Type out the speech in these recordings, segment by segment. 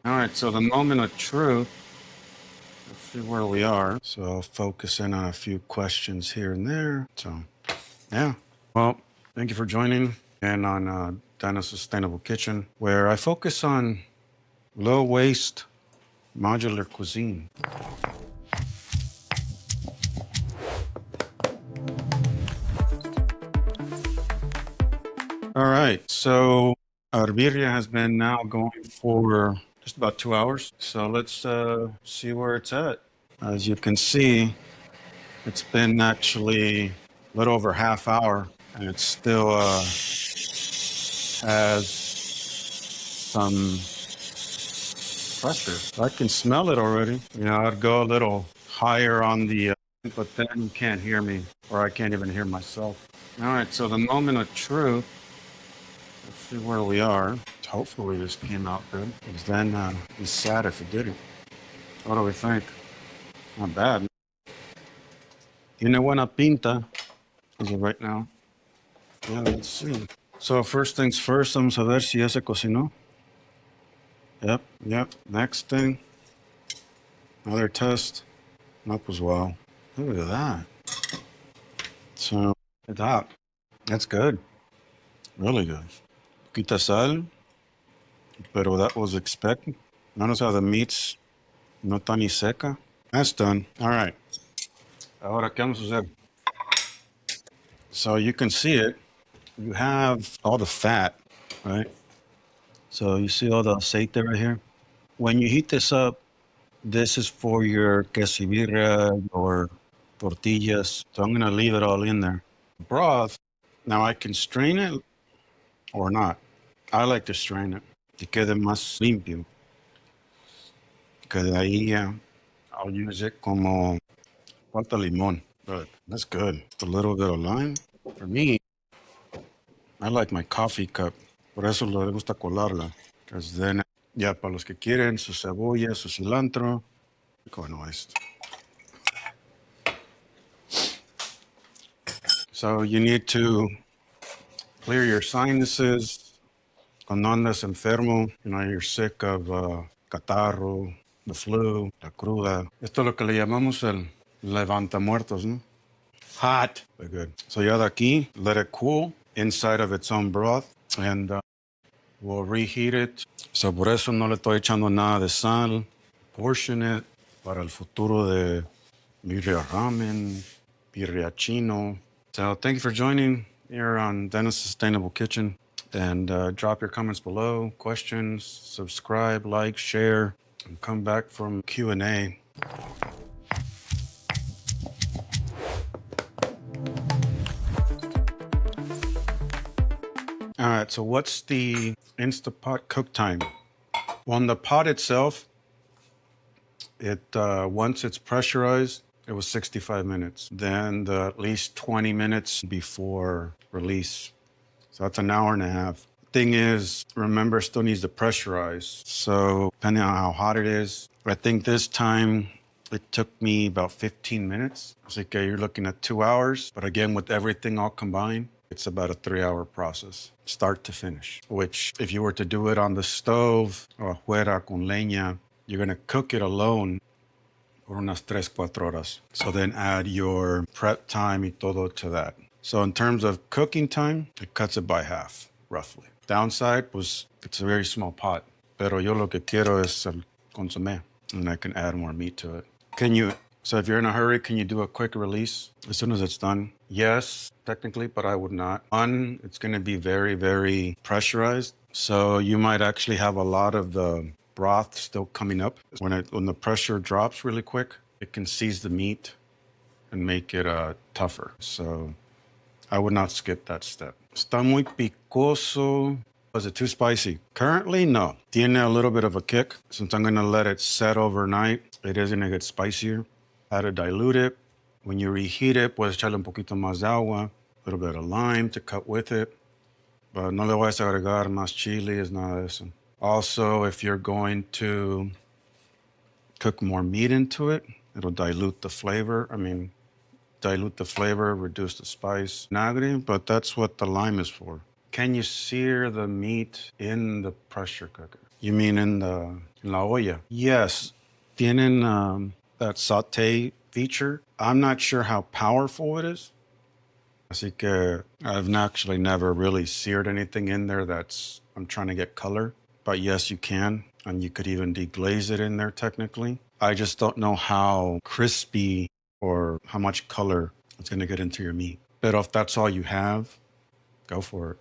All right, so the moment of truth. Let's see where we are. So I'll focus in on a few questions here and there. So, yeah. Well, thank you for joining and on Dinah's Sustainable Kitchen, where I focus on low waste modular cuisine. All right, so our birria has been now going for just about 2 hours. So let's see where it's at. As you can see, it's been actually a little over half hour, and it still has some pressure. I can smell it already. You know, I'd go a little higher on the, but then you can't hear me, or I can't even hear myself. All right, so the moment of truth. Let's see where we are. Hopefully this came out good, because then it'd be sad if it didn't. What do we think? Not bad. Tiene buena pinta, is it right now? Yeah, let's see. So first things first, vamos a ver si ya se cocinó. Yep. Next thing, another test. No, pues wow. Look at that. So it's hot. That's good. Really good. Poquita sal, pero that was expected. Notice how the meat's no tan ni seca. That's done. All right. Ahora, ¿qué vamos a hacer? So you can see it. You have all the fat, right? So you see all the aceite right here? When you heat this up, this is for your quesabirria or tortillas. So I'm going to leave it all in there. Broth, now I can strain it or not. I like to strain it. Que quede más limpio. Because ahí I'll use it como falta limón. But that's good. Just a little bit of lime. For me, I like my coffee cup. Por eso le gusta colarla. Because then, ya para los que quieren su cebolla, su cilantro. Con esto. So you need to clear your sinuses. Cuando andas enfermo, you know, you're sick of catarro, the flu, la cruda. Esto es lo que le llamamos el levantamuertos, ¿no? Hot. Very good. So ya de aquí, let it cool inside of its own broth, and we'll reheat it. So por eso no le estoy echando nada de sal. Portion it para el futuro de birria ramen, birria chino. So thank you for joining here on Dennis Sustainable Kitchen. And drop your comments below, questions, subscribe, like, share, and come back from Q&A. All right, so what's the Instapot cook time? Well, on the pot itself, it once it's pressurized, it was 65 minutes. Then at least 20 minutes before release. So that's an hour and a half. Thing is, remember, still needs to pressurize. So depending on how hot it is, I think this time it took me about 15 minutes. It's like you're looking at 2 hours. But again, with everything all combined, it's about a 3-hour process, start to finish. Which, if you were to do it on the stove or afuera con leña, you're gonna cook it alone por unas 3-4 horas. So then add your prep time y todo to that. So in terms of cooking time, it cuts it by half, roughly. Downside was it's a very small pot. Pero yo lo que quiero es el consomé, and I can add more meat to it. So if you're in a hurry, can you do a quick release as soon as it's done? Yes, technically, but I would not. One, it's going to be very, very pressurized. So you might actually have a lot of the broth still coming up. When the pressure drops really quick, it can seize the meat and make it tougher. So I would not skip that step. Está muy picoso. Was it too spicy? Currently, no. Tiene a little bit of a kick. Since I'm going to let it set overnight, it is going to get spicier. How to dilute it. When you reheat it, puedes echarle un poquito más de agua, a little bit of lime to cut with it. But no le voy a agregar más chile, es nada de eso. Also, if you're going to cook more meat into it, it'll dilute the flavor. Reduce the spice, vinagre, but that's what the lime is for. Can you sear the meat in the pressure cooker? You mean in la olla? Yes. Tienen that sauté feature. I'm not sure how powerful it is. Así que I've actually never really seared anything in there I'm trying to get color. But yes, you can. And you could even deglaze it in there technically. I just don't know how crispy or how much color it's going to get into your meat. But if that's all you have, go for it.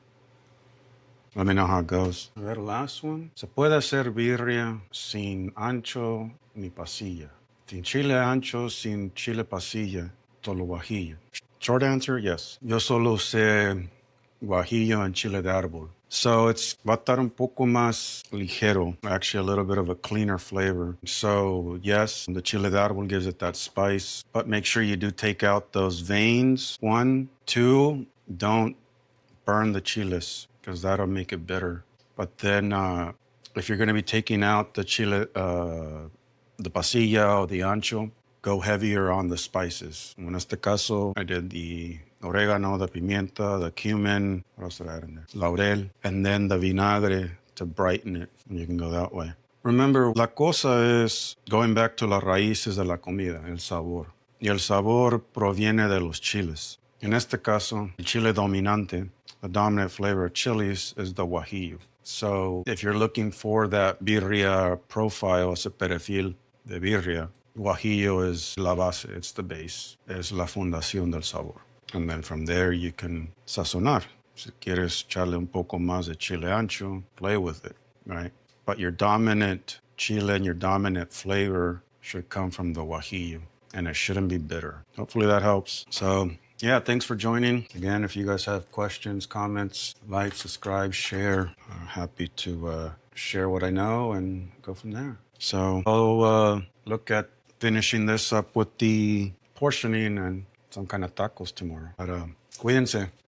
Let me know how it goes. A ver, last one. Se puede hacer birria sin ancho ni pasilla. Sin chile ancho, sin chile pasilla, solo guajillo. Short answer, yes. Yo solo usé guajillo and chile de árbol. So va a estar un poco más ligero, actually a little bit of a cleaner flavor. So yes, the chile de árbol gives it that spice, but make sure you do take out those veins. 1, 2, don't burn the chiles because that'll make it bitter. But then if you're going to be taking out the chile, the pasilla or the ancho, go heavier on the spices. En este caso, I did the oregano, the pimienta, the cumin, what else did I add in there? Laurel, and then the vinagre to brighten it. And you can go that way. Remember, la cosa es going back to las raíces de la comida, el sabor. Y el sabor proviene de los chiles. En este caso, el chile dominante, the dominant flavor of chilies is the guajillo. So if you're looking for that birria profile, ese perfil de birria, guajillo is la base, it's the base, es la fundación del sabor. And then from there you can sazonar. Si quieres echarle un poco más de chile ancho, play with it, right? But your dominant chile and your dominant flavor should come from the guajillo, and it shouldn't be bitter. Hopefully that helps. So yeah, thanks for joining. Again, if you guys have questions, comments, like, subscribe, share. I'm happy to share what I know and go from there. So I'll look at finishing this up with the portioning and some kind of tacos tomorrow. But cuídense.